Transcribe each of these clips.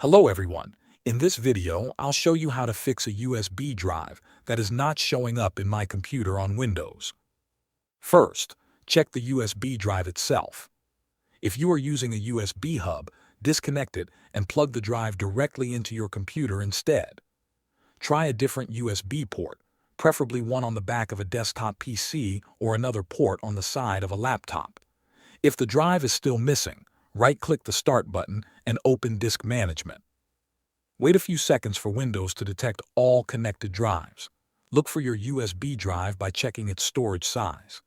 Hello everyone. In this video, I'll show you how to fix a USB drive that is not showing up in my computer on Windows. First, check the USB drive itself. If you are using a USB hub, disconnect it and plug the drive directly into your computer instead. Try a different USB port, preferably one on the back of a desktop PC or another port on the side of a laptop. If the drive is still missing, right-click the Start button and open Disk Management. Wait a few seconds for Windows to detect all connected drives. Look for your USB drive by checking its storage size.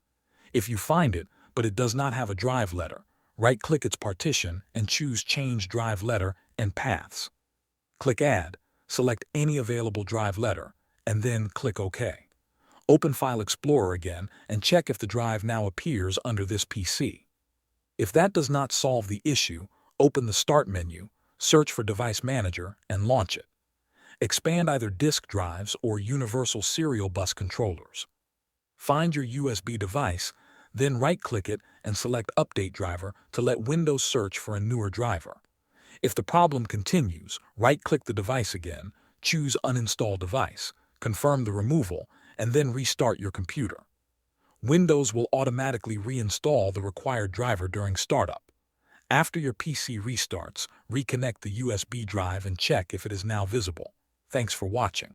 If you find it, but it does not have a drive letter, right-click its partition and choose Change Drive Letter and Paths. Click Add, select any available drive letter, and then click OK. Open File Explorer again and check if the drive now appears under this PC. If that does not solve the issue, open the Start menu, search for Device Manager, and launch it. Expand either disk drives or universal serial bus controllers. Find your USB device, then right-click it and select Update Driver to let Windows search for a newer driver. If the problem continues, right-click the device again, choose Uninstall Device, confirm the removal, and then restart your computer. Windows will automatically reinstall the required driver during startup. After your PC restarts, reconnect the USB drive and check if it is now visible. Thanks for watching.